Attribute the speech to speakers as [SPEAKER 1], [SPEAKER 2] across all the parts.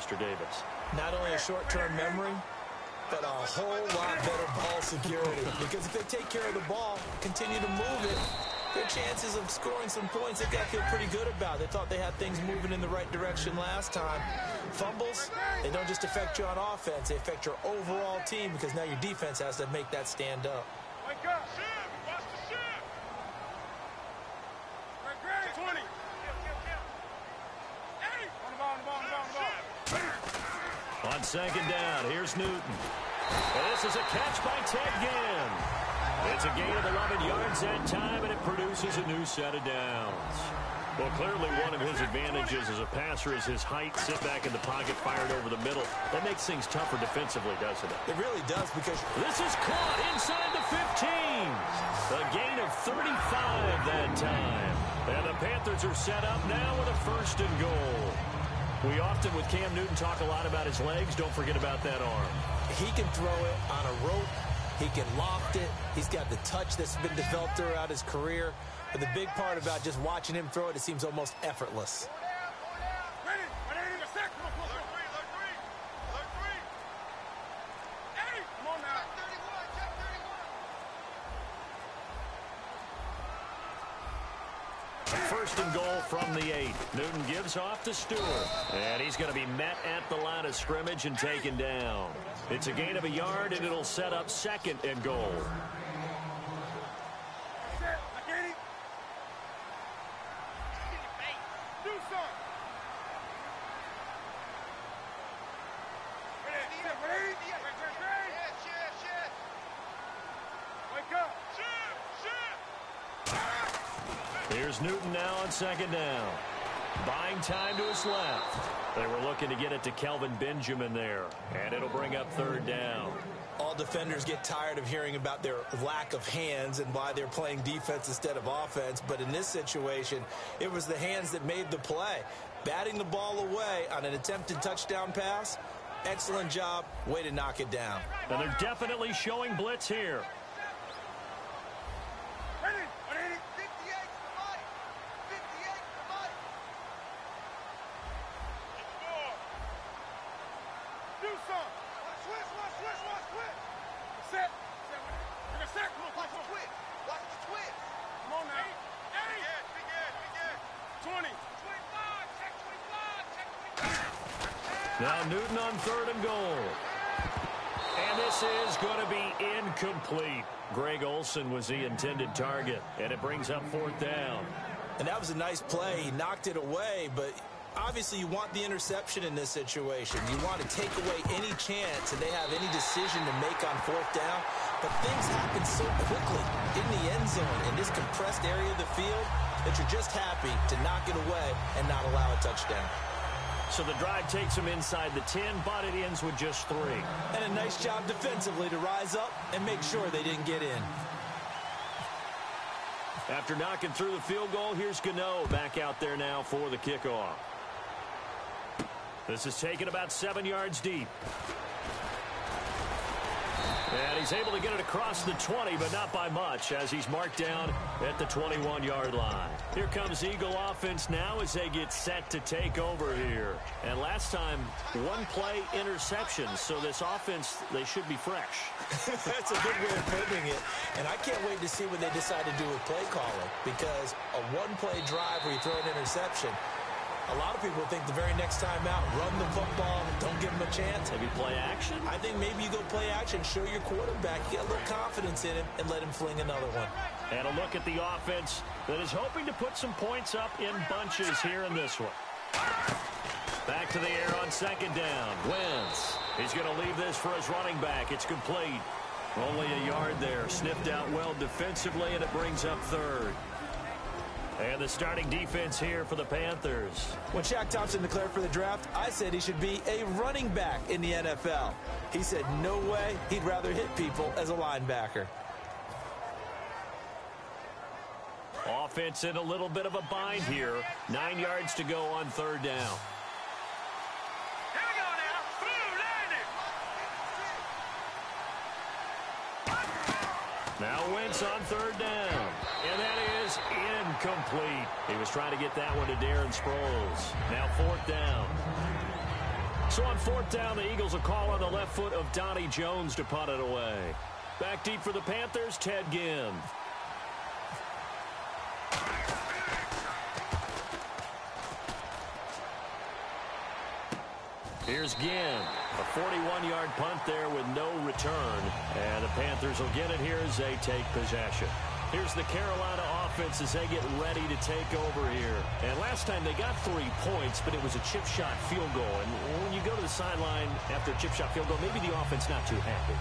[SPEAKER 1] Mr. Davis.
[SPEAKER 2] Not only a short-term memory, but a whole lot better ball security. Because if they take care of the ball, continue to move it, their chances of scoring some points, they've got to feel pretty good about. They thought they had things moving in the right direction last time. Fumbles, they don't just affect you on offense, they affect your overall team because now your defense has to make that stand up.
[SPEAKER 3] Wake up. Watch the ship. 20.
[SPEAKER 1] On second down, here's Newton. And this is a catch by Ted Ginn. It's a gain of 11 yards that time, and it produces a new set of downs. Well, clearly one of his advantages as a passer is his height. Sit back in the pocket, fired over the middle. That makes things tougher defensively, doesn't it?
[SPEAKER 2] It really does because
[SPEAKER 1] this is caught inside the 15. A gain of 35 that time. And the Panthers are set up now with a 1st and goal. We often, with Cam Newton, talk a lot about his legs. Don't forget about that arm.
[SPEAKER 2] He can throw it on a rope. He can loft it. He's got the touch that's been developed throughout his career. But the big part about just watching him throw it, it seems almost effortless.
[SPEAKER 1] First and goal from the 8. Newton gives off to Stewart. And he's going to be met at the line of scrimmage and taken down. It's a gain of 1 yard, and it'll set up 2nd and goal. Here's Newton now on 2nd down. Buying time to his left. They were looking to get it to Kelvin Benjamin there. And it'll bring up 3rd down.
[SPEAKER 2] All defenders get tired of hearing about their lack of hands and why they're playing defense instead of offense. But in this situation, it was the hands that made the play. Batting the ball away on an attempted touchdown pass. Excellent job. Way to knock it down.
[SPEAKER 1] And they're definitely showing blitz here. Now Newton on 3rd and goal. And this is going to be incomplete. Greg Olsen was the intended target, and it brings up 4th down.
[SPEAKER 2] And that was a nice play. He knocked it away, but obviously you want the interception in this situation. You want to take away any chance that they have any decision to make on 4th down. But things happen so quickly in the end zone in this compressed area of the field that you're just happy to knock it away and not allow a touchdown.
[SPEAKER 1] So the drive takes them inside the 10, but it ends with just 3.
[SPEAKER 2] And a nice job defensively to rise up and make sure they didn't get in.
[SPEAKER 1] After knocking through the field goal, here's Gano back out there now for the kickoff. This is taken about 7 yards deep. And he's able to get it across the 20, but not by much, as he's marked down at the 21-yard line. Here comes Eagle offense now as they get set to take over here. And last time, 1-play interception, so this offense, they should be fresh.
[SPEAKER 2] That's a good way of putting it. And I can't wait to see what they decide to do with play calling, because a 1-play drive where you throw an interception, a lot of people think the very next time out, run the football, don't give him a chance.
[SPEAKER 1] Maybe play action?
[SPEAKER 2] I think maybe you go play action, show your quarterback, get a little confidence in him, and let him fling another one.
[SPEAKER 1] And a look at the offense that is hoping to put some points up in bunches here in this one. Back to the air on 2nd down. Wentz. He's going to leave this for his running back. It's complete. Only a yard there. Sniffed out well defensively, and it brings up 3rd. And the starting defense here for the Panthers.
[SPEAKER 2] When Shaq Thompson declared for the draft, I said he should be a running back in the NFL. He said no way, he'd rather hit people as a linebacker.
[SPEAKER 1] Offense in a little bit of a bind here. 9 yards to go on 3rd down.
[SPEAKER 3] Here we go now. Boom, landed.
[SPEAKER 1] Now Wentz on 3rd down. And that is incomplete. He was trying to get that one to Darren Sproles. Now 4th down. So on fourth down, the Eagles will call on the left foot of Donnie Jones to punt it away. Back deep for the Panthers, Ted Ginn. Here's Ginn. A 41-yard punt there with no return. And the Panthers will get it here as they take possession. Here's the Carolina offense as they get ready to take over here. And last time they got 3 points, but it was a chip shot field goal. And when you go to the sideline after a chip shot field goal, maybe the offense not too happy.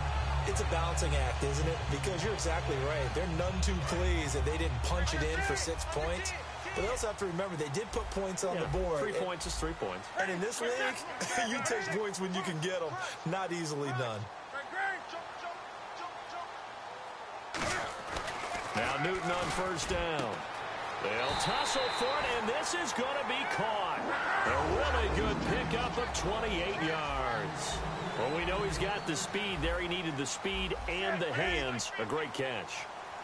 [SPEAKER 2] It's a balancing act, isn't it? Because you're exactly right. They're none too pleased that they didn't punch it in for 6 points. But they also have to remember they did put points on the board.
[SPEAKER 1] 3 points is 3 points.
[SPEAKER 2] And in this league, you take points when you can get them. Not easily done.
[SPEAKER 1] Now Newton on first down. They'll tussle for it, and this is going to be caught. A really good pickup of 28 yards. Well, we know he's got the speed there. He needed the speed and the hands. A great catch.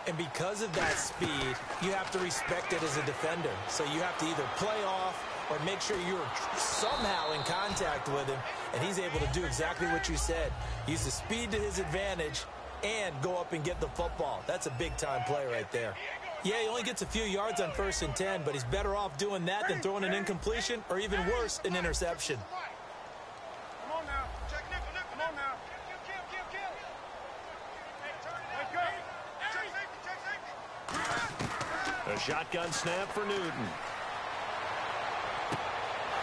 [SPEAKER 2] And because of that speed, you have to respect it as a defender. So you have to either play off or make sure you're somehow in contact with him. And he's able to do exactly what you said. Use the speed to his advantage and go up and get the football. That's a big-time play right there. Yeah, he only gets a few yards on 1st and 10, but he's better off doing that than throwing an incompletion or even worse, an interception.
[SPEAKER 3] Come on now. Check nickel. Come on now. Kill. Let's go. Check safety.
[SPEAKER 1] A shotgun snap for Newton.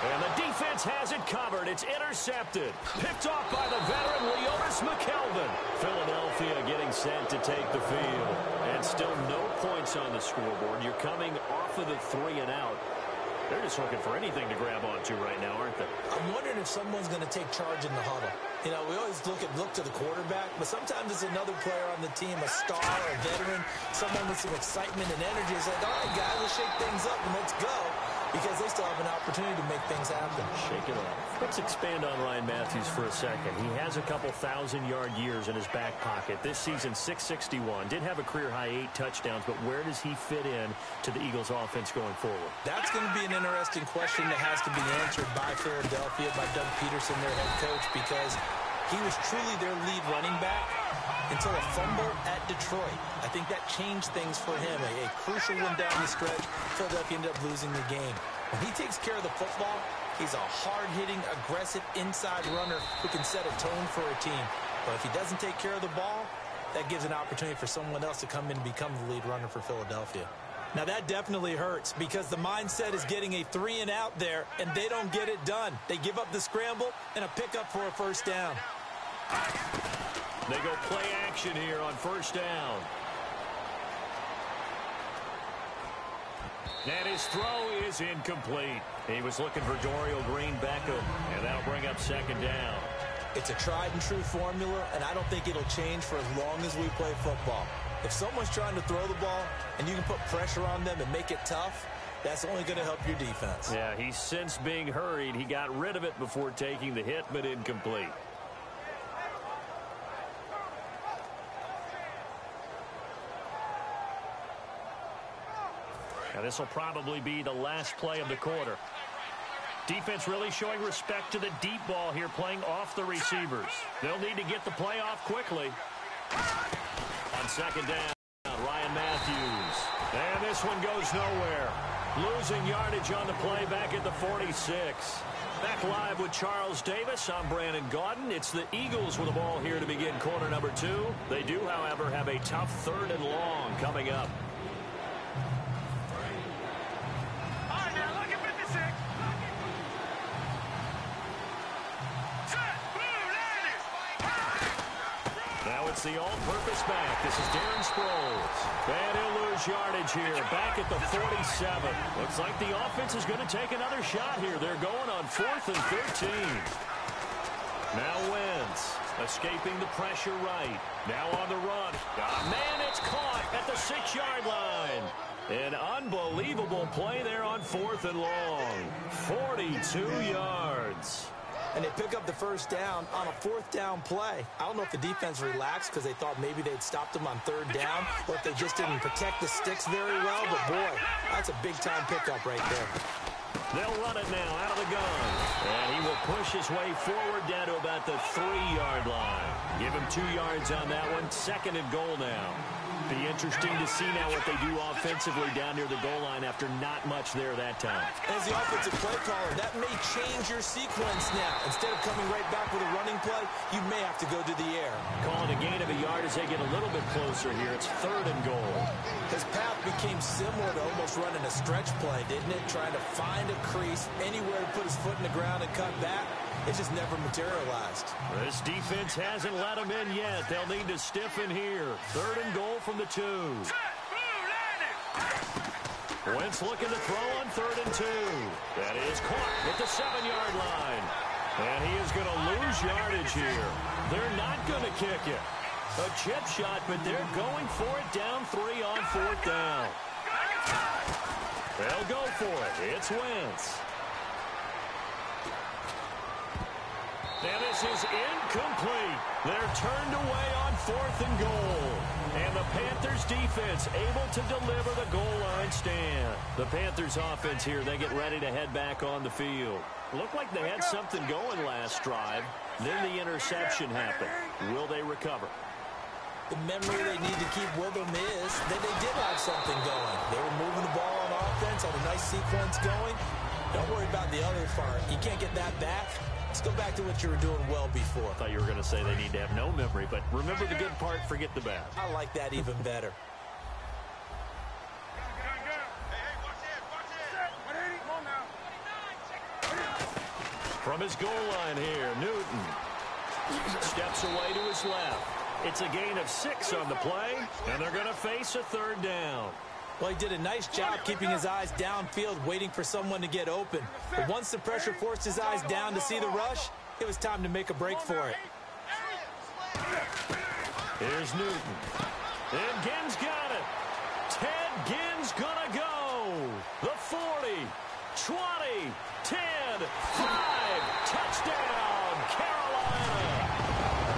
[SPEAKER 1] And the defense has it covered. It's intercepted. Picked off by the veteran Leotis McKelvin. Philadelphia getting set to take the field. And still no points on the scoreboard. You're coming off of the 3 and out. They're just looking for anything to grab onto right now, aren't they?
[SPEAKER 2] I'm wondering if someone's going to take charge in the huddle. You know, we always look to the quarterback, but sometimes it's another player on the team, a star, a veteran, someone with some excitement and energy. It's like, all right, guys, let's shake things up and let's go. Because they still have an opportunity to make things happen.
[SPEAKER 1] Shake it off. Let's expand on Ryan Matthews for a second. He has a couple 1,000-yard years in his back pocket. This season, 661. Did have a career-high 8 touchdowns, but where does he fit in to the Eagles' offense going forward?
[SPEAKER 2] That's going to be an interesting question that has to be answered by Philadelphia, by Doug Peterson, their head coach, because he was truly their lead running back until a fumble at Detroit. I think that changed things for him. A crucial one down the stretch. Philadelphia ended up losing the game. When he takes care of the football, he's a hard-hitting, aggressive inside runner who can set a tone for a team. But if he doesn't take care of the ball, that gives an opportunity for someone else to come in and become the lead runner for Philadelphia. Now, that definitely hurts because the mindset is getting a 3 and out there, and they don't get it done. They give up the scramble and a pickup for a first down.
[SPEAKER 1] They go play action here on first down. And his throw is incomplete. He was looking for Dorial Green-Beckham, and that'll bring up second down.
[SPEAKER 2] It's a tried-and-true formula, and I don't think it'll change for as long as we play football. If someone's trying to throw the ball and you can put pressure on them and make it tough, that's only going to help your defense.
[SPEAKER 1] Yeah, he's since being hurried. He got rid of it before taking the hit, but incomplete. Now, this will probably be the last play of the quarter. Defense really showing respect to the deep ball here, playing off the receivers. They'll need to get the play off quickly. On second down, Ryan Matthews. And this one goes nowhere. Losing yardage on the play back at the 46. Back live with Charles Davis. I'm Brandon Gaudin. It's the Eagles with the ball here to begin quarter number 2. They do, however, have a tough 3rd and long coming up. It's the all-purpose back. This is Darren Sproles. And he'll lose yardage here. Back at the 47. Looks like the offense is going to take another shot here. They're going on 4th and 13. Now Wentz escaping the pressure right. Now on the run. Oh, man, it's caught at the 6-yard line. An unbelievable play there on 4th and long. 42 yards.
[SPEAKER 2] And they pick up the first down on a 4th down play. I don't know if the defense relaxed because they thought maybe they'd stopped them on 3rd down or if they just didn't protect the sticks very well. But, boy, that's a big-time pickup right there.
[SPEAKER 1] They'll run it now out of the gun. And he will push his way forward down to about the 3-yard line. Give him 2 yards on that one. 2nd and goal now. Be interesting to see now what they do offensively down near the goal line after not much there that time.
[SPEAKER 2] As the offensive play caller, that may change your sequence now. Instead of coming right back with a running play, you may have to go to the air.
[SPEAKER 1] Calling a gain of a yard as they get a little bit closer here. It's 3rd and goal.
[SPEAKER 2] His path became similar to almost running a stretch play, didn't it? Trying to find a crease, anywhere to put his foot in the ground and cut back. It just never materialized.
[SPEAKER 1] This defense hasn't let him in yet. They'll need to stiffen here. 3rd and goal from the 2. Wentz looking to throw on 3rd and 2. That is caught at the 7-yard line. And he is going to lose yardage here. They're not going to kick it. A chip shot, but they're going for it down 3 on 4th down. They'll go for it. It's Wentz. And this is incomplete. They're turned away on 4th and goal. And the Panthers defense able to deliver the goal line stand. The Panthers offense here, they get ready to head back on the field. Looked like they had something going last drive. Then the interception happened. Will they recover?
[SPEAKER 2] The memory they need to keep with them is that they did have something going. They were moving the ball on offense, had a nice sequence going. Don't worry about the other part. You can't get that back. Let's go back to what you were doing well before.
[SPEAKER 1] I thought you were going to say they need to have no memory, but remember the good part, forget the bad.
[SPEAKER 2] I like that even better.
[SPEAKER 1] From his goal line here, Newton steps away to his left. It's a gain of 6 on the play, and they're going to face a 3rd down.
[SPEAKER 2] Well, he did a nice job keeping his eyes downfield, waiting for someone to get open. But once the pressure forced his eyes down to see the rush, it was time to make a break for it.
[SPEAKER 1] Here's Newton. And Ginn's got it. Ted Ginn's gonna go. The 40, 20, 10, 5, touchdown, Carolina.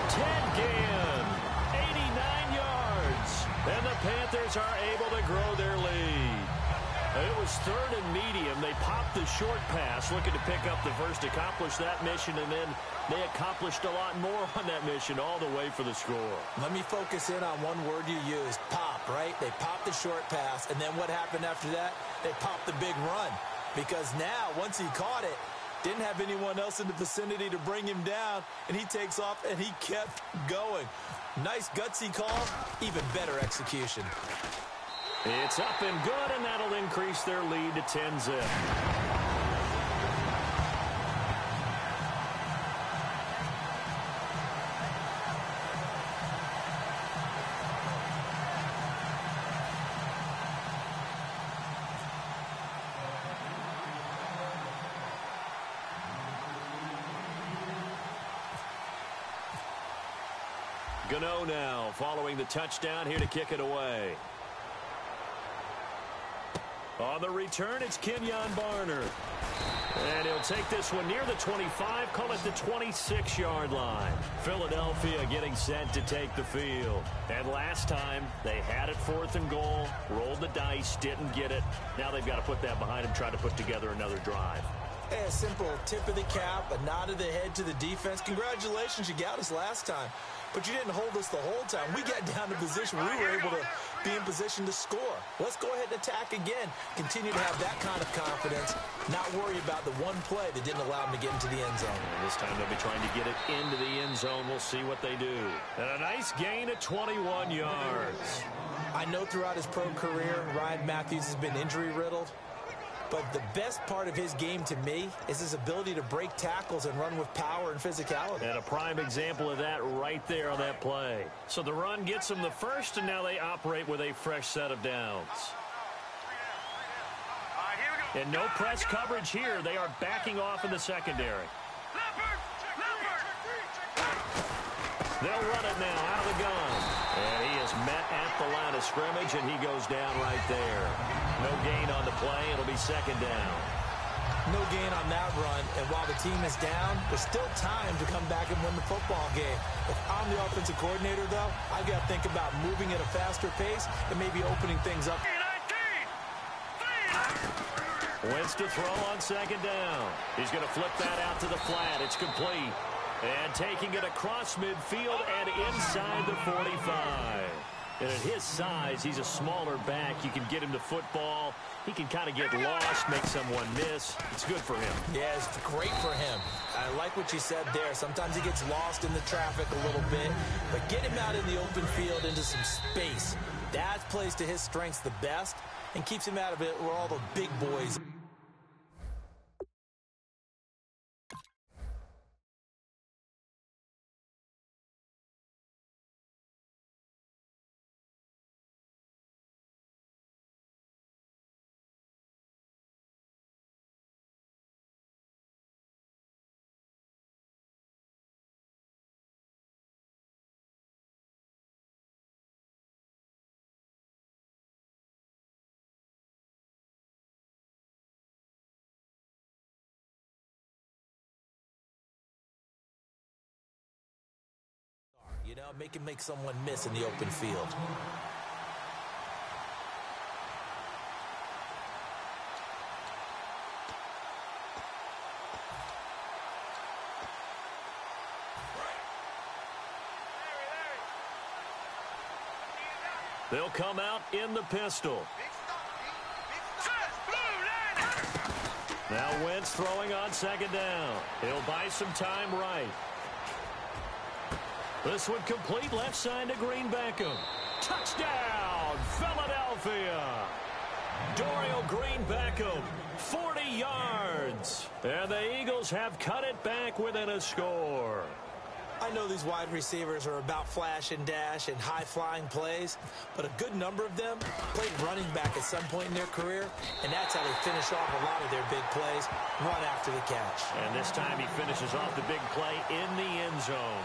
[SPEAKER 1] Ted Ginn, 89 yards. And the Panthers are able to grow their lead. It was 3rd and medium. They popped the short pass, looking to pick up the first, accomplish that mission, and then they accomplished a lot more on that mission all the way for the score.
[SPEAKER 2] Let me focus in on one word you used, pop, right? They popped the short pass, and then what happened after that? They popped the big run. Because now, once he caught it, didn't have anyone else in the vicinity to bring him down, and he takes off, and he kept going. Nice gutsy call, even better execution.
[SPEAKER 1] It's up and good, and that'll increase their lead to 10-zip. Gano now following the touchdown here to kick it away. On the return, it's Kenyon Barner. And he'll take this one near the 25, call it the 26-yard line. Philadelphia getting set to take the field. And last time, they had it 4th and goal, rolled the dice, didn't get it. Now they've got to put that behind them, try to put together another drive.
[SPEAKER 2] Hey, a simple tip of the cap, a nod of the head to the defense. Congratulations, you got us last time. But you didn't hold us the whole time. We got down to position where we were able to be in position to score. Let's go ahead and attack again. Continue to have that kind of confidence. Not worry about the one play that didn't allow them to get into the end zone.
[SPEAKER 1] And this time they'll be trying to get it into the end zone. We'll see what they do. And a nice gain of 21 yards.
[SPEAKER 2] I know throughout his pro career, Ryan Matthews has been injury-riddled. But the best part of his game to me is his ability to break tackles and run with power and physicality.
[SPEAKER 1] And a prime example of that right there on that play. So the run gets them the first, and now they operate with a fresh set of downs. And no press coverage here. They are backing off in the secondary. They'll run it now out of the gun. And he is met at the line of scrimmage, and he goes down right there. No gain on the play. It'll be 2nd down.
[SPEAKER 2] No gain on that run, and while the team is down, there's still time to come back and win the football game. If I'm the offensive coordinator, though, I've got to think about moving at a faster pace and maybe opening things up.
[SPEAKER 1] Wentz to throw on second down. He's going to flip that out to the flat. It's complete. And taking it across midfield and inside the 45. And at his size, he's a smaller back. You can get him to football. He can kind of get lost, make someone miss. It's good for him.
[SPEAKER 2] Yeah, it's great for him. I like what you said there. Sometimes he gets lost in the traffic a little bit. But get him out in the open field into some space. That plays to his strengths the best and keeps him out of it where all the big boys. You know, make someone miss in the open field.
[SPEAKER 1] They'll come out in the pistol. Now Wentz throwing on second down. He'll buy some time right. This one complete left side to Green Beckham. Touchdown, Philadelphia. Dorial Green Beckham, 40 yards. And the Eagles have cut it back within a score.
[SPEAKER 2] I know these wide receivers are about flash and dash and high-flying plays, but a good number of them played running back at some point in their career, and that's how they finish off a lot of their big plays, run after the catch.
[SPEAKER 1] And this time he finishes off the big play in the end zone.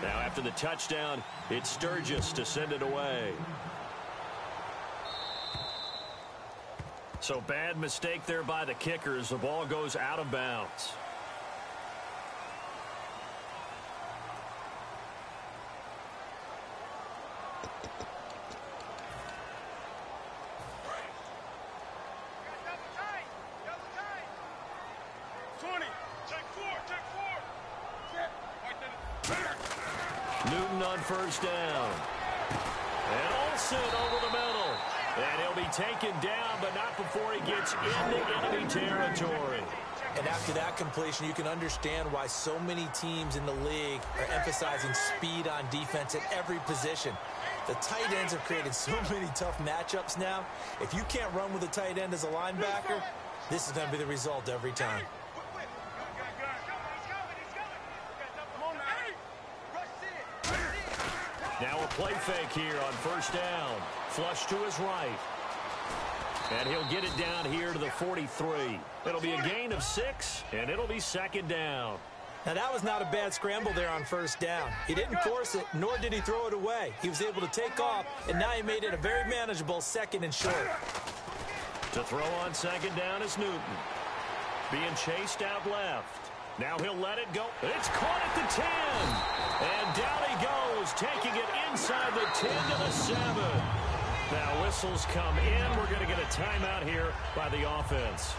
[SPEAKER 1] Now after the touchdown, it's Sturgis to send it away. So bad mistake there by the kickers. The ball goes out of bounds. Newton on first down. And Olsen over the middle. And he'll be taken down, but not before he gets into enemy territory.
[SPEAKER 2] And after that completion, you can understand why so many teams in the league are emphasizing speed on defense at every position. The tight ends have created so many tough matchups now. If you can't run with a tight end as a linebacker, this is going to be the result every time.
[SPEAKER 1] Now a play fake here on first down. Flush to his right. And he'll get it down here to the 43. It'll be a gain of 6, and it'll be second down.
[SPEAKER 2] Now, that was not a bad scramble there on first down. He didn't force it, nor did he throw it away. He was able to take off, and now he made it a very manageable second and short.
[SPEAKER 1] To throw on second down is Newton. Being chased out left. Now he'll let it go. It's caught at the 10. And down he goes, taking it inside the 10 to the 7. Now whistles come in. We're going to get a timeout here by the offense.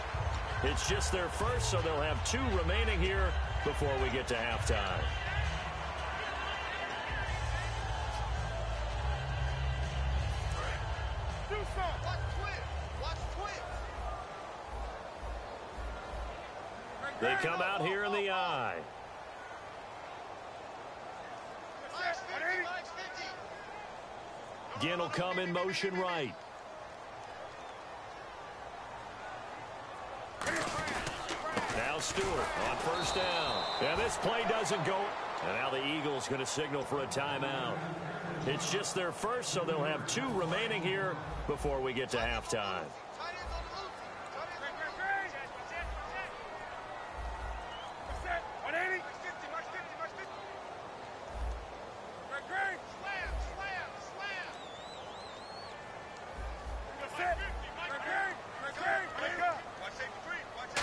[SPEAKER 1] It's just their first, so they'll have 2 remaining here before we get to halftime. They come out here in the eye. Ginn will come in motion right. Now Stewart on first down. And this play doesn't go. And now the Eagles going to signal for a timeout. It's just their first, so they'll have 2 remaining here before we get to halftime.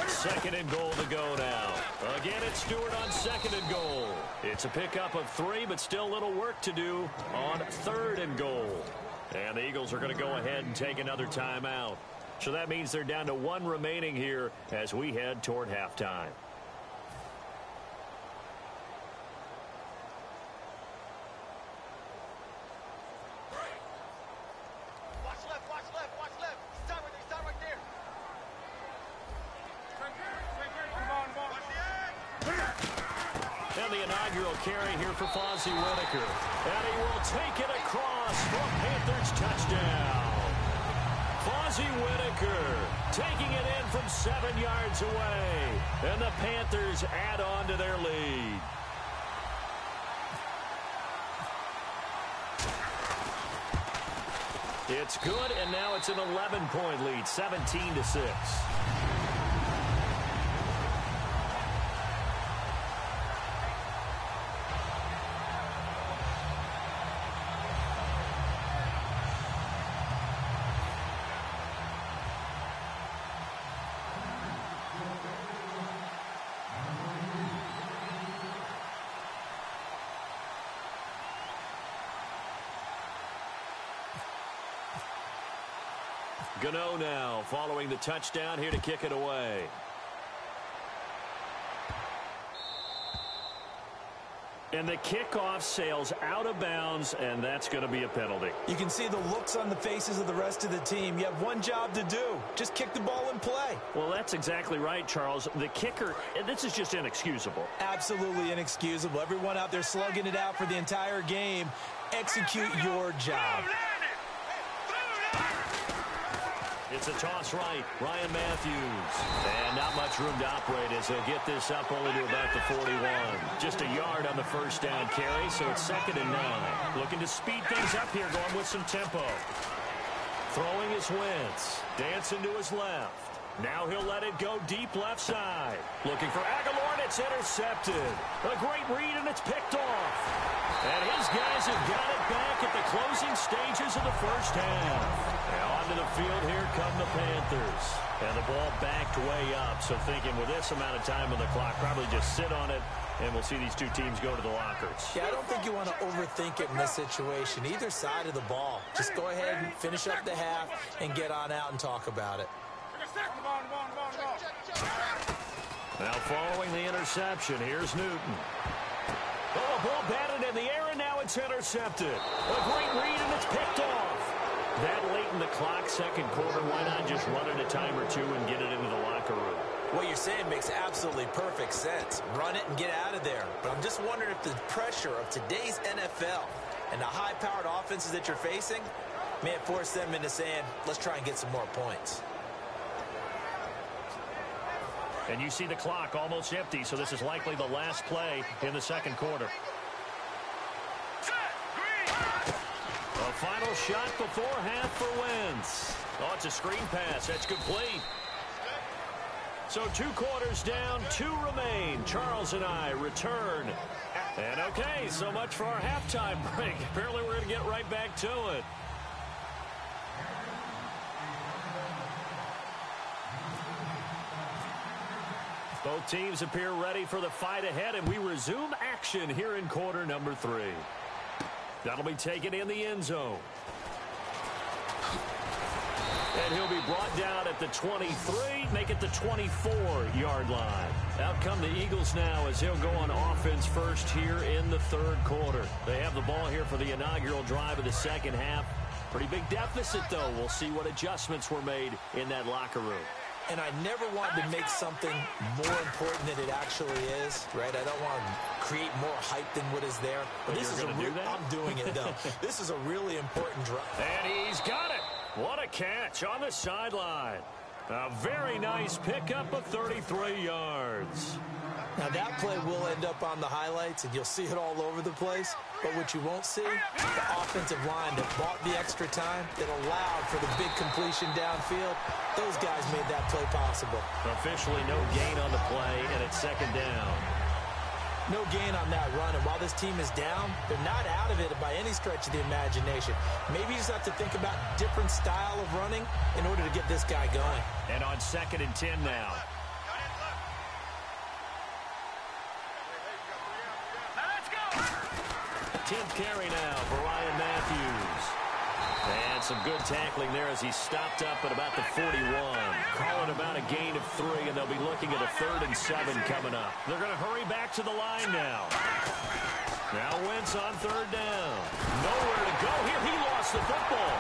[SPEAKER 1] Second and goal to go now. Again, it's Stewart on second and goal. It's a pickup of 3, but still a little work to do on third and goal. And the Eagles are going to go ahead and take another timeout. So that means they're down to 1 remaining here as we head toward halftime. Carry here for Fozzie Whitaker. And he will take it across for a Panthers touchdown. Fozzie Whitaker taking it in from 7 yards away. And the Panthers add on to their lead. It's good, and now it's an 11-point lead, 17-6. Gano now following the touchdown here to kick it away. And the kickoff sails out of bounds, and that's going to be a penalty.
[SPEAKER 2] You can see the looks on the faces of the rest of the team. You have one job to do. Just kick the ball and play.
[SPEAKER 1] Well, that's exactly right, Charles. The kicker, this is just inexcusable.
[SPEAKER 2] Absolutely inexcusable. Everyone out there slugging it out for the entire game. Execute your job.
[SPEAKER 1] It's a toss right. Ryan Matthews. And not much room to operate as he'll get this up only to about the 41. Just a yard on the first down carry, so it's 2nd and 9. Looking to speed things up here, going with some tempo. Throwing his Wentz. Dancing to his left. Now he'll let it go deep left side. Looking for Aguilar, and it's intercepted. A great read, and it's picked off. And his guys have got it back at the closing stages of the first half. Now onto the field here come the Panthers. And the ball backed way up. So thinking with this amount of time on the clock, probably just sit on it, and we'll see these 2 teams go to the lockers.
[SPEAKER 2] Yeah, I don't think you want to overthink it in this situation. Either side of the ball. Just go ahead and finish up the half and get on out and talk about it.
[SPEAKER 1] Now following the interception, here's Newton. Oh, a ball batted in the air, and now it's intercepted. A great read, and it's picked off. That late in the clock, second quarter, why not just run it a time or 2 and get it into the locker room?
[SPEAKER 2] What you're saying makes absolutely perfect sense. Run it and get out of there. But I'm just wondering if the pressure of today's NFL and the high-powered offenses that you're facing may force them into saying, let's try and get some more points.
[SPEAKER 1] And you see the clock almost empty, so this is likely the last play in the second quarter. A final shot before half for Wentz. Oh, it's a screen pass. That's complete. So 2 quarters down, 2 remain. Charles and I return. And okay, so much for our halftime break. Apparently we're going to get right back to it. Both teams appear ready for the fight ahead, and we resume action here in quarter number 3. That'll be taken in the end zone. And he'll be brought down at the 23, make it the 24-yard line. Out come the Eagles now as he'll go on offense first here in the third quarter. They have the ball here for the inaugural drive of the second half. Pretty big deficit, though. We'll see what adjustments were made in that locker room.
[SPEAKER 2] And I never wanted to make something more important than it actually is, right? I don't want to create more hype than what is there. But this is I'm doing it, though. This is a really important drive.
[SPEAKER 1] And he's got it. What a catch on the sideline. A very nice pickup of 33 yards.
[SPEAKER 2] Now that play will end up on the highlights, and you'll see it all over the place. But what you won't see, the offensive line that bought the extra time, that allowed for the big completion downfield, those guys made that play possible.
[SPEAKER 1] Officially no gain on the play, and it's second down.
[SPEAKER 2] No gain on that run, and while this team is down, they're not out of it by any stretch of the imagination. Maybe you just have to think about different style of running in order to get this guy going.
[SPEAKER 1] And on 2nd and 10 now. 10th carry now for Ryan Matthews. And some good tackling there as he stopped up at about the 41. Calling about a gain of 3, and they'll be looking at a 3rd and 7 coming up. They're going to hurry back to the line now. Now Wentz on 3rd down. Nowhere to go here. He lost the football.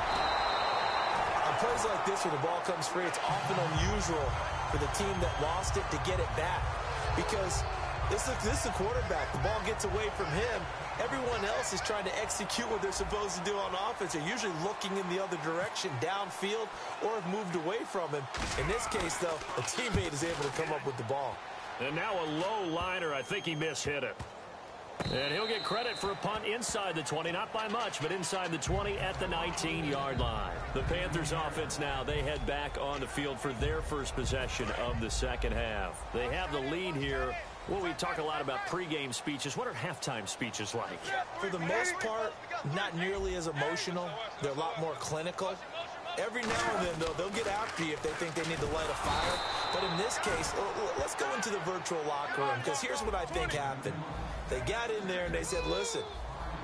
[SPEAKER 2] On plays like this where the ball comes free, it's often unusual for the team that lost it to get it back. Because this is the quarterback. The ball gets away from him. Everyone else is trying to execute what they're supposed to do on offense. They're usually looking in the other direction, downfield, or have moved away from him. In this case, though, a teammate is able to come up with the ball.
[SPEAKER 1] And now a low liner. I think he mishit it. And he'll get credit for a punt inside the 20, not by much, but inside the 20 at the 19-yard line. The Panthers offense now, they head back on the field for their first possession of the second half. They have the lead here. Well, we talk a lot about pregame speeches. What are halftime speeches like?
[SPEAKER 2] For the most part, not nearly as emotional. They're a lot more clinical. Every now and then, though, they'll get after you if they think they need to light a fire. But in this case, let's go into the virtual locker room, because here's what I think happened. They got in there and they said, listen,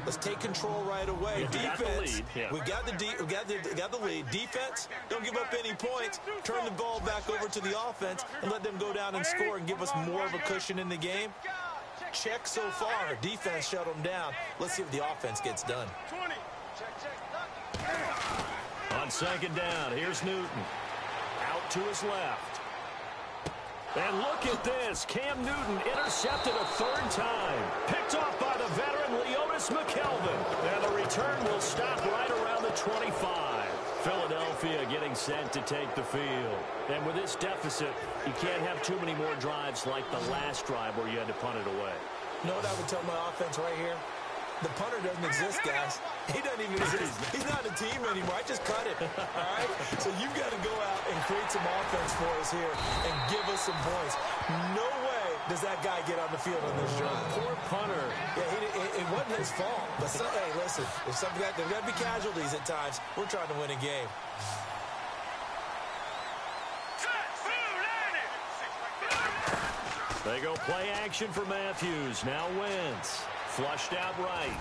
[SPEAKER 2] let's take control right away. Defense, we got the lead. Defense, don't give up any points. Turn the ball back over to the offense and let them go down and score and give us more of a cushion in the game. Check so far. Defense shut them down. Let's see if the offense gets done.
[SPEAKER 1] On 2nd down, here's Newton. Out to his left. And look at this. Cam Newton intercepted a 3rd time. Picked off by the veteran Leonis McKelvin. And the return will stop right around the 25. Philadelphia getting set to take the field. And with this deficit, you can't have too many more drives like the last drive where you had to punt it away.
[SPEAKER 2] You know what I would tell my offense right here? The punter doesn't exist, guys. He doesn't even exist. He's not a team anymore. I just cut it, all right? So you've got to go out and create some offense for us here and give us some points. No way does that guy get on the field on this drive.
[SPEAKER 1] Poor punter.
[SPEAKER 2] Yeah, it wasn't his fault. But, hey, listen, there's got to be casualties at times. We're trying to win a game.
[SPEAKER 1] They go play action for Matthews. Now Wentz. Flushed out right.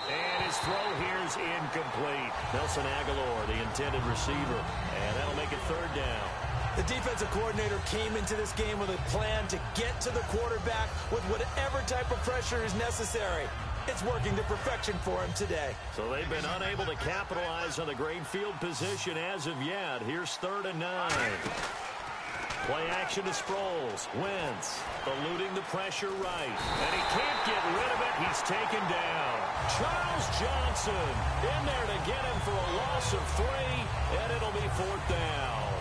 [SPEAKER 1] And his throw here's incomplete. Nelson Aguilar, the intended receiver. And that'll make it 3rd down.
[SPEAKER 2] The defensive coordinator came into this game with a plan to get to the quarterback with whatever type of pressure is necessary. It's working to perfection for him today.
[SPEAKER 1] So they've been unable to capitalize on the great field position as of yet. Here's 3rd and 9. Play action to Sproles. Wentz eluding the pressure right. And he can't get rid of it. He's taken down. Charles Johnson in there to get him for a loss of 3. And it'll be 4th down.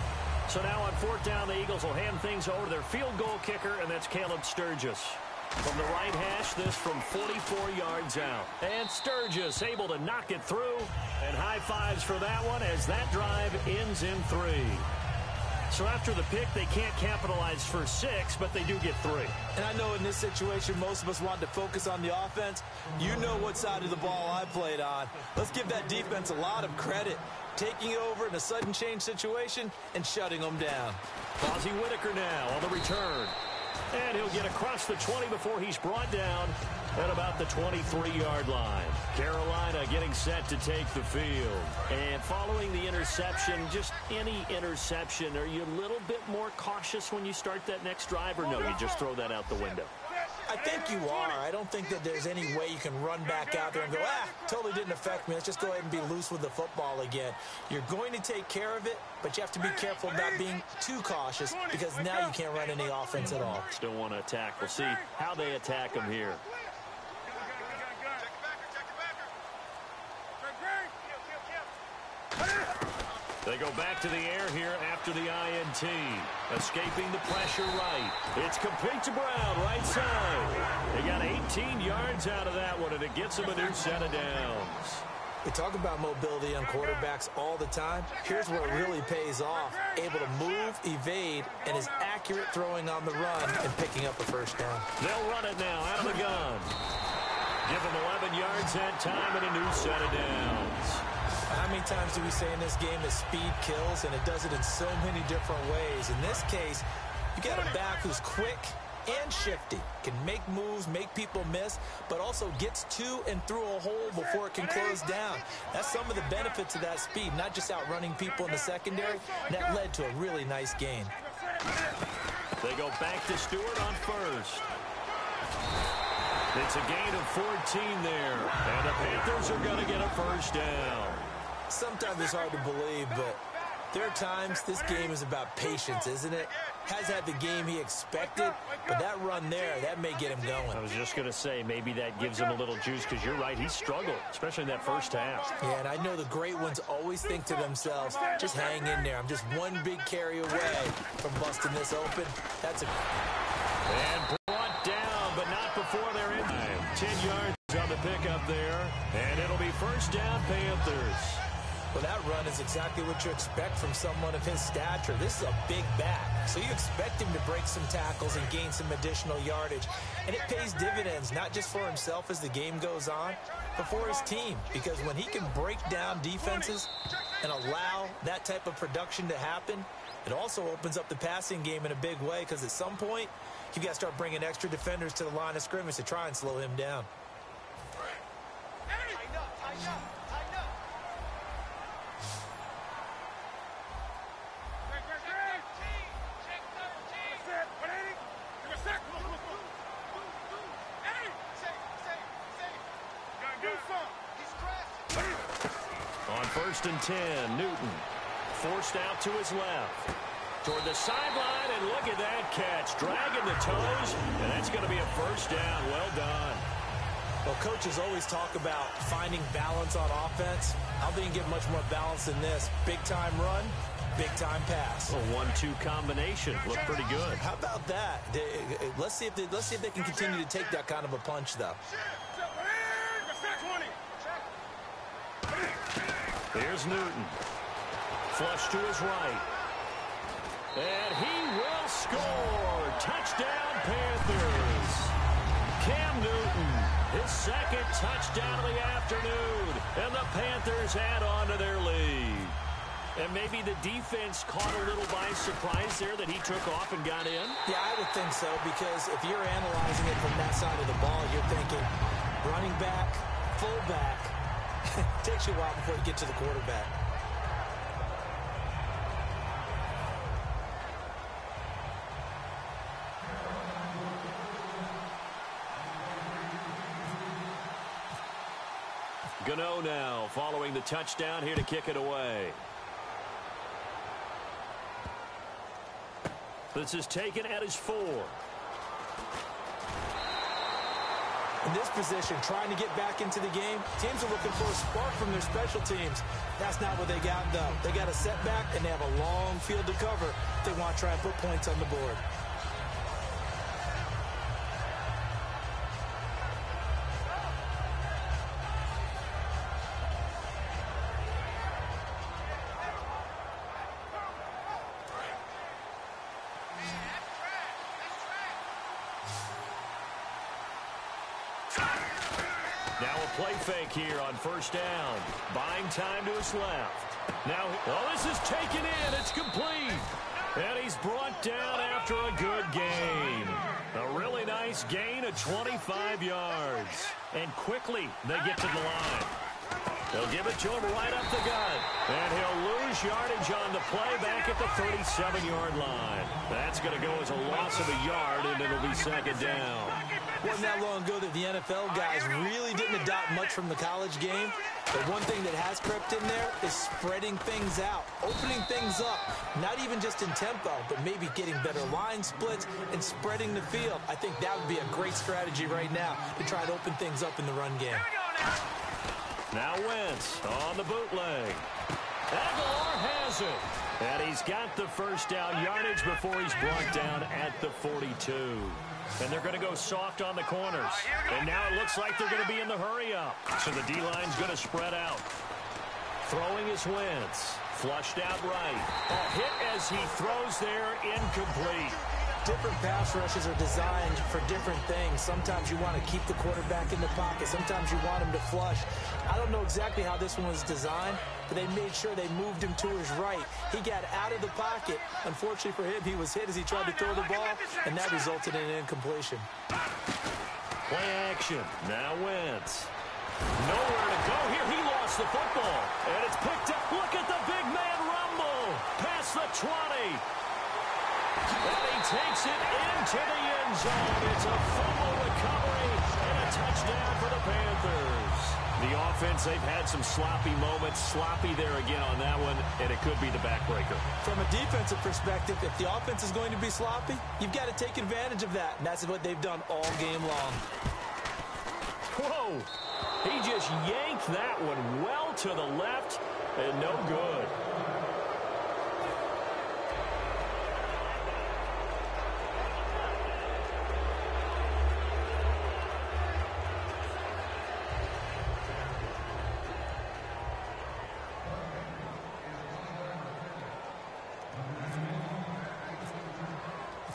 [SPEAKER 1] So now on 4th down, the Eagles will hand things over to their field goal kicker, and that's Caleb Sturgis. From the right hash, this from 44 yards out. And Sturgis able to knock it through. And high fives for that one as that drive ends in 3. So after the pick, they can't capitalize for 6, but they do get 3.
[SPEAKER 2] And I know in this situation, most of us want to focus on the offense. You know what side of the ball I played on. Let's give that defense a lot of credit. Taking over in a sudden change situation and shutting them down.
[SPEAKER 1] Fozzie Whitaker now on the return. And he'll get across the 20 before he's brought down at about the 23-yard line. Carolina getting set to take the field. And following the interception, just any interception, are you a little bit more cautious when you start that next drive, or no, you just throw that out the window?
[SPEAKER 2] I think you are. I don't think that there's any way you can run back out there and go, totally didn't affect me. Let's just go ahead and be loose with the football again. You're going to take care of it, but you have to be careful about being too cautious because now you can't run any offense at all.
[SPEAKER 1] Still want to attack. We'll see how they attack them here. They go back to the air here after the INT. Escaping the pressure right. It's complete to Brown, right side. They got 18 yards out of that one, and it gets them a new set of downs.
[SPEAKER 2] We talk about mobility on quarterbacks all the time. Here's where it really pays off. Able to move, evade, and is accurate throwing on the run and picking up a first down.
[SPEAKER 1] They'll run it now out of the gun. Give them 11 yards that time and a new set of downs.
[SPEAKER 2] How many times do we say in this game that speed kills, and it does it in so many different ways? In this case, you got a back who's quick and shifty, can make moves, make people miss, but also gets to and through a hole before it can close down. That's some of the benefits of that speed, not just outrunning people in the secondary. That led to a really nice gain.
[SPEAKER 1] They go back to Stewart on first. It's a gain of 14 there, and the Panthers are going to get a first down.
[SPEAKER 2] Sometimes it's hard to believe, but there are times this game is about patience, isn't it? Has had the game he expected, but that run there, that may get him going.
[SPEAKER 1] I was just going to say, maybe that gives him a little juice, because you're right, he struggled, especially in that first half.
[SPEAKER 2] Yeah, and I know the great ones always think to themselves, just hang in there. I'm just one big carry away from busting this open. That's a...
[SPEAKER 1] And brought down, but not before they're in. 10 yards on the pickup there, and it'll be first down, Panthers.
[SPEAKER 2] Well, that run is exactly what you expect from someone of his stature. This is a big back, so you expect him to break some tackles and gain some additional yardage. And it pays dividends, not just for himself as the game goes on, but for his team. Because when he can break down defenses and allow that type of production to happen, it also opens up the passing game in a big way, because at some point, you've got to start bringing extra defenders to the line of scrimmage to try and slow him down.
[SPEAKER 1] On first and 10, Newton forced out to his left. Toward the sideline, and look at that catch. Dragging the toes, and that's going to be a first down. Well done.
[SPEAKER 2] Well, coaches always talk about finding balance on offense. I don't think you can get much more balance than this. Big-time run, big-time pass.
[SPEAKER 1] A 1-2 combination. Looked pretty good.
[SPEAKER 2] How about that? Let's see if they can continue to take that kind of a punch, though.
[SPEAKER 1] Here's Newton. Flush to his right. And he will score. Touchdown, Panthers. Cam Newton, his second touchdown of the afternoon. And the Panthers add on to their lead. And maybe the defense caught a little by surprise there that he took off and got in?
[SPEAKER 2] Yeah, I would think so, because if you're analyzing it from that side of the ball, you're thinking running back, fullback. It takes you a while before you get to the quarterback.
[SPEAKER 1] Gano now following the touchdown here to kick it away. This is taken at his 4.
[SPEAKER 2] In this position, trying to get back into the game, teams are looking for a spark from their special teams. That's not what they got, though. They got a setback, and they have a long field to cover if they want to try and put points on the board.
[SPEAKER 1] Now a play fake here on first down. Buying time to his left. Now, this is taken in. It's complete. And he's brought down after a good gain. A really nice gain of 25 yards. And quickly they get to the line. They'll give it to him right up the gut. And he'll lose yardage on the play back at the 37-yard line. That's going to go as a loss of a yard, and it'll be second down.
[SPEAKER 2] Wasn't that long ago that the NFL guys really didn't adopt much from the college game. But one thing that has crept in there is spreading things out, opening things up, not even just in tempo, but maybe getting better line splits and spreading the field. I think that would be a great strategy right now to try to open things up in the run game.
[SPEAKER 1] Now Wentz on the bootleg. Aguilar has it. And he's got the first down yardage before he's brought down at the 42. And they're going to go soft on the corners. And now it looks like they're going to be in the hurry-up. So the D-line's going to spread out. Throwing is Wentz. Flushed out right. A hit as he throws there, incomplete.
[SPEAKER 2] Different pass rushes are designed for different things. Sometimes you want to keep the quarterback in the pocket. Sometimes you want him to flush. I don't know exactly how this one was designed, but they made sure they moved him to his right. He got out of the pocket. Unfortunately for him, he was hit as he tried to throw the ball, and that resulted in an incompletion.
[SPEAKER 1] Play action. Now Wentz. Nowhere to go here. He lost the football, and it's picked up. Look at the big man rumble. Past the 20. And he takes it into the end zone. It's a fumble recovery and a touchdown for the Panthers. The offense, they've had some sloppy moments. Sloppy there again on that one, and it could be the backbreaker.
[SPEAKER 2] From a defensive perspective, if the offense is going to be sloppy, you've got to take advantage of that. And that's what they've done all game long.
[SPEAKER 1] Whoa! He just yanked that one well to the left, and no good.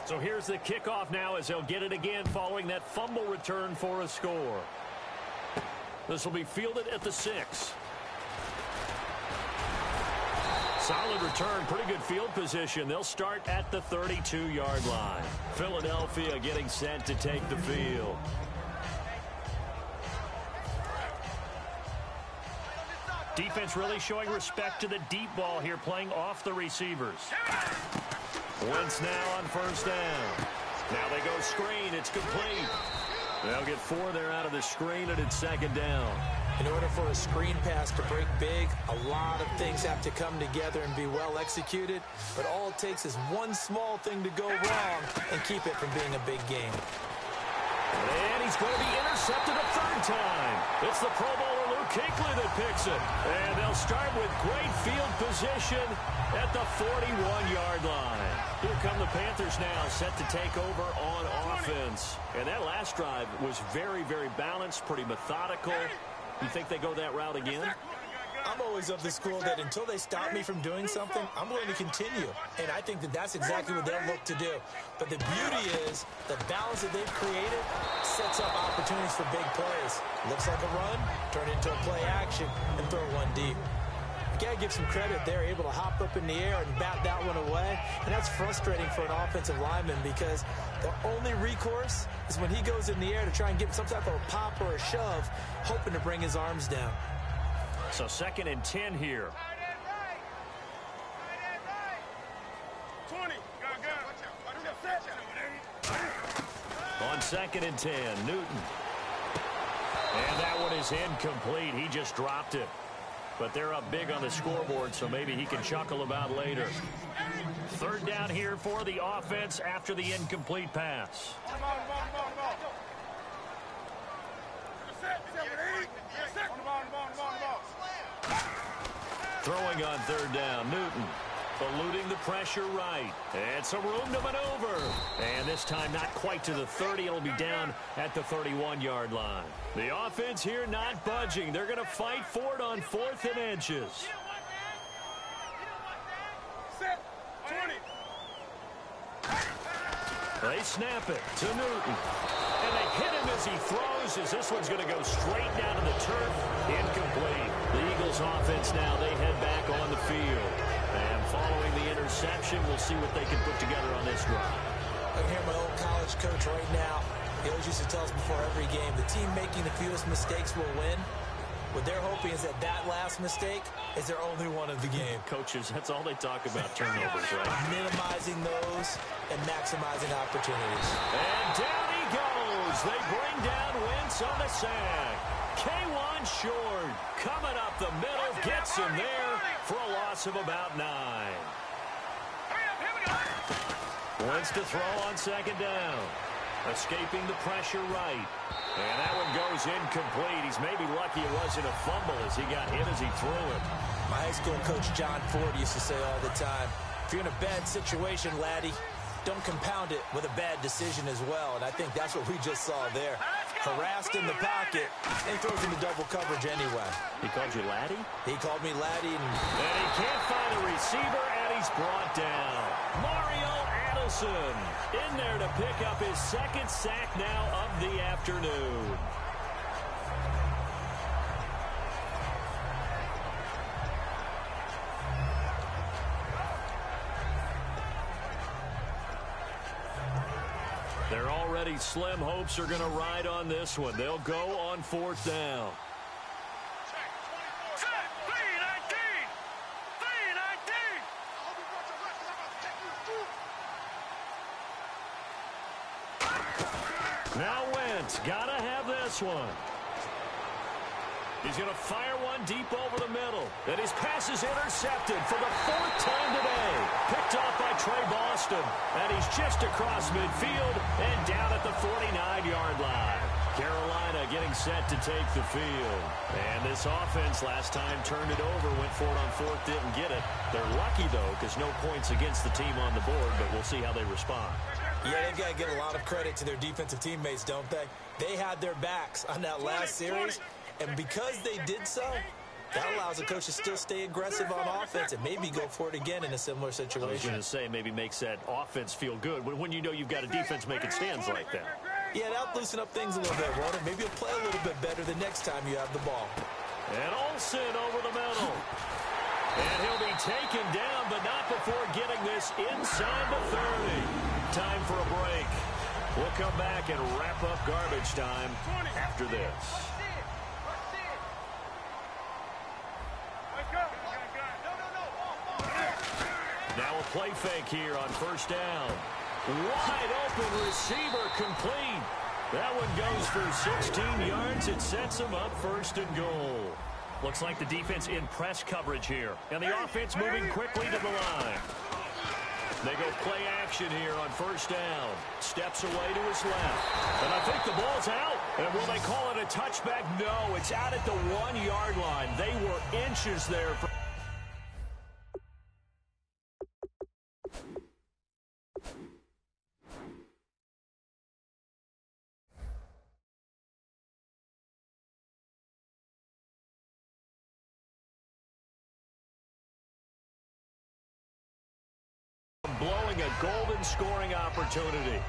[SPEAKER 1] So here's the kickoff now as they'll get it again following that fumble return for a score. This will be fielded at the 6. Solid return, pretty good field position. They'll start at the 32-yard line. Philadelphia getting set to take the field. Defense really showing respect to the deep ball here, playing off the receivers. Wentz now on first down. Now they go screen. It's complete. They'll get 4 there out of the screen, and it's second down.
[SPEAKER 2] In order for a screen pass to break big, a lot of things have to come together and be well executed. But all it takes is one small thing to go wrong and keep it from being a big game.
[SPEAKER 1] And he's going to be intercepted a third time. It's the Pro Bowler Luke Kuechly that picks it. And they'll start with great field position at the 41-yard line. Here come the Panthers now, set to take over on offense. And that last drive was very, very balanced, pretty methodical. You think they go that route again?
[SPEAKER 2] I'm always of the school that until they stop me from doing something, I'm going to continue. And I think that that's exactly what they'll look to do. But the beauty is the balance that they've created sets up opportunities for big plays. Looks like a run, turn into a play action, and throw one deep. You got to give some credit. They're able to hop up in the air and bat that one away. And that's frustrating for an offensive lineman because the only recourse is when he goes in the air to try and get some type of a pop or a shove, hoping to bring his arms down.
[SPEAKER 1] So 2nd and 10 here.
[SPEAKER 3] 20.
[SPEAKER 1] On 2nd and 10, Newton. And that one is incomplete. He just dropped it. But they're up big on the scoreboard, so maybe he can chuckle about later. 3rd down here for the offense after the incomplete pass. Throwing on 3rd down, Newton. Eluding the pressure right. And some room to maneuver. And this time not quite to the 30. It'll be down at the 31-yard line. The offense here not budging. They're going to fight for it on 4th and inches. They snap it to Newton. And they hit him as he throws, as this one's going to go straight down to the turf. Incomplete. The Eagles offense now, they head back on the field. And following the interception, we'll see what they can put together on this drive.
[SPEAKER 2] I can hear my old college coach right now. He always used to tell us before every game, the team making the fewest mistakes will win. What they're hoping is that that last mistake is their only one of the game.
[SPEAKER 1] Coaches, that's all they talk about, turnovers, right?
[SPEAKER 2] Minimizing those and maximizing opportunities.
[SPEAKER 1] And down he goes. They bring down Wentz on the sack. K1 short. Coming up the middle, gets him there for a loss of about 9. Wentz to throw on 2nd down. Escaping the pressure right. And that one goes incomplete. He's maybe lucky it wasn't a fumble as he got hit as he threw it.
[SPEAKER 2] My high school coach, John Ford, used to say all the time, if you're in a bad situation, laddie, don't compound it with a bad decision as well. And I think that's what we just saw there. Harassed in the pocket, and he throws into double coverage anyway.
[SPEAKER 1] He called you laddie?
[SPEAKER 2] He called me laddie. And
[SPEAKER 1] he can't find a receiver, and he's brought down. Mario Addison in there to pick up his second sack now of the afternoon. Their already slim hopes are going to ride on this one. They'll go on fourth down. Now Wentz, gotta have this one. He's going to fire one deep over the middle. And his pass is intercepted for the fourth time today. Picked off by Trey Boston. And he's just across midfield and down at the 49-yard line. Carolina getting set to take the field. And this offense last time turned it over, went for it on fourth, didn't get it. They're lucky, though, because no points against the team on the board, but we'll see how they respond.
[SPEAKER 2] Yeah, they've got to give a lot of credit to their defensive teammates, don't they? They had their backs on that last series. And because they did so, that allows the coach to still stay aggressive on offense and maybe go for it again in a similar situation.
[SPEAKER 1] I was going to say maybe makes that offense feel good when you know you've got a defense making stands like that.
[SPEAKER 2] Yeah, that'll loosen up things a little bit, won't it? Maybe you'll play a little bit better the next time you have the ball.
[SPEAKER 1] And Olsen over the middle. And he'll be taken down, but not before getting this inside the 30. Time for a break. We'll come back and wrap up garbage time after this. Now a play fake here on first down. Wide open receiver complete. That one goes for 16 yards. It sets him up first and goal. Looks like the defense in press coverage here. And the offense moving quickly to the line. They go play action here on first down. Steps away to his left. And I think the ball's out. And will they call it a touchback? No, it's out at the 1-yard line. They were inches there. Blowing a golden scoring opportunity.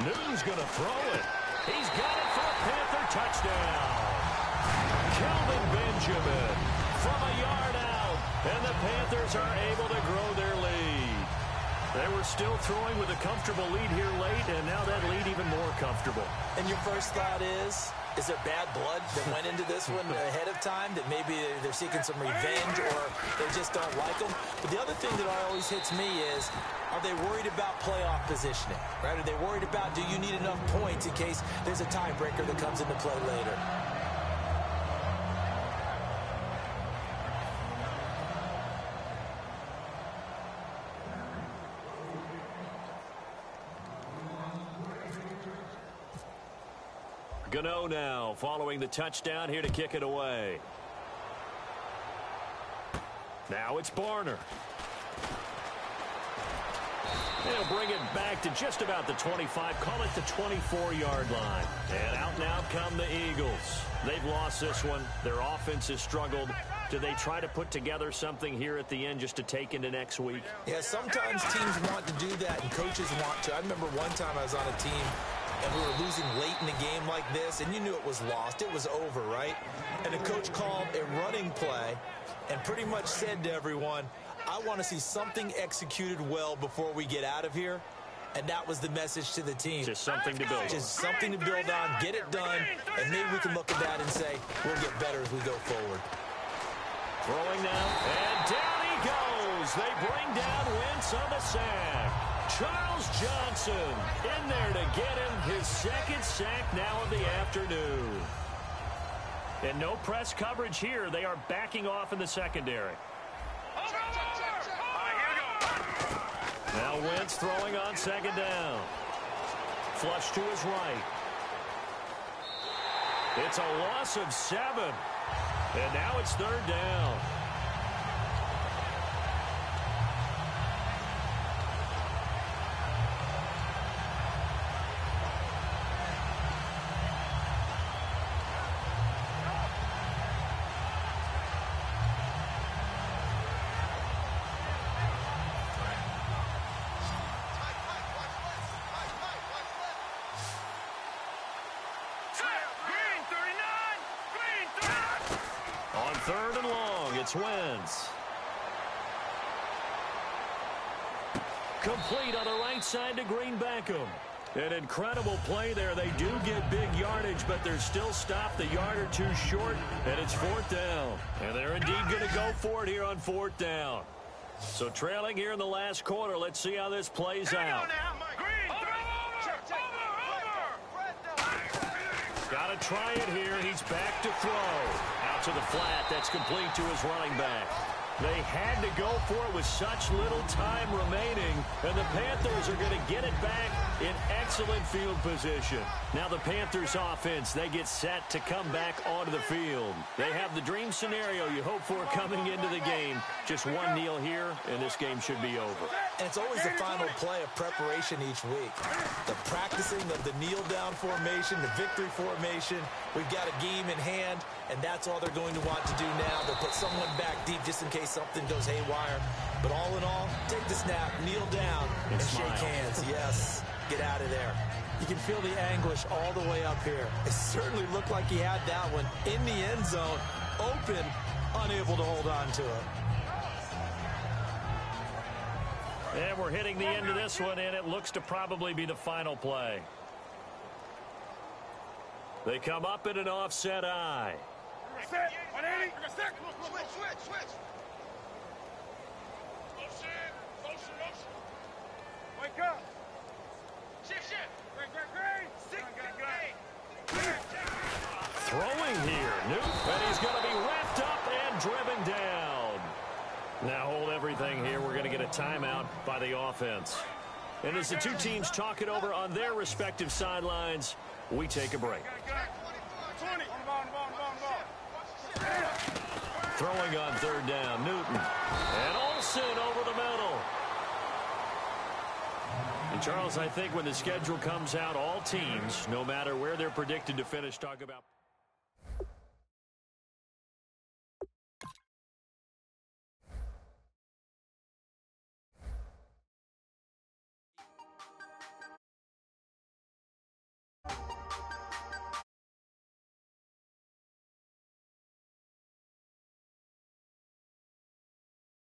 [SPEAKER 1] Newton's going to throw it. He's got it for a Panther touchdown. Kelvin Benjamin from a yard out. And the Panthers are able to grow their lead. They were still throwing with a comfortable lead here late, and now that lead even more comfortable.
[SPEAKER 2] And your first thought is there bad blood that went into this one ahead of time, that maybe they're seeking some revenge or they just don't like them? But the other thing that always hits me is, are they worried about playoff positioning? Right? Are they worried about, do you need enough points in case there's a tiebreaker that comes into play later?
[SPEAKER 1] Gano now following the touchdown here to kick it away. Now it's Barner. They'll bring it back to just about the 25, call it the 24-yard line. And out now come the Eagles. They've lost this one. Their offense has struggled. Do they try to put together something here at the end just to take into next week?
[SPEAKER 2] Yeah, sometimes teams want to do that and coaches want to. I remember one time I was on a team and we were losing late in the game like this, and you knew it was lost. It was over, right? And the coach called a running play and pretty much said to everyone, I want to see something executed well before we get out of here. And that was the message to the team.
[SPEAKER 1] Just something to build on.
[SPEAKER 2] Just something to build on, get it done, and maybe we can look at that and say, we'll get better as we go forward.
[SPEAKER 1] Throwing now, and down he goes. They bring down Wentz on the sack. Charles Johnson in there to get him his second sack now of the afternoon. And no press coverage here. They are backing off in the secondary. Now Wentz throwing on second down. Flush to his right. It's a loss of 7. And now it's third down. Third and long, it's Wentz. Complete on the right side to Green Beckham. An incredible play there. They do get big yardage, but they're still stopped a yard or two short, and it's fourth down. And they're indeed going to go for it here on fourth down. So trailing here in the last quarter, let's see how this plays out. Got to try it here. He's back to throw. Out to the flat. That's complete to his running back. They had to go for it with such little time remaining, and the Panthers are going to get it back in excellent field position. Now the Panthers offense, they get set to come back onto the field. They have the dream scenario you hope for coming into the game. Just one kneel here, and this game should be over.
[SPEAKER 2] And it's always the final play of preparation each week. The practicing of the kneel-down formation, the victory formation. We've got a game in hand, and that's all they're going to want to do now. They'll put someone back deep just in case something goes haywire. But all in all, take the snap, kneel down, and shake hands. Yes, get out of there. You can feel the anguish all the way up here. It certainly looked like he had that one in the end zone, open, unable to hold on to it.
[SPEAKER 1] And we're hitting the end of this one, and it looks to probably be the final play. They come up in an offset eye.
[SPEAKER 3] Set, 180. Switch. Motion. Wake up. Shift. Great.
[SPEAKER 1] Throwing here. Newton, and he's going to be wrapped up and driven down. Now hold everything here. We're going to get a timeout by the offense. And as the two teams talk it over on their respective sidelines, we take a break.
[SPEAKER 3] 20.
[SPEAKER 1] Throwing on third down, Newton. And Olsen over the middle. And Charles, I think when the schedule comes out, all teams, no matter where they're predicted to finish, talk about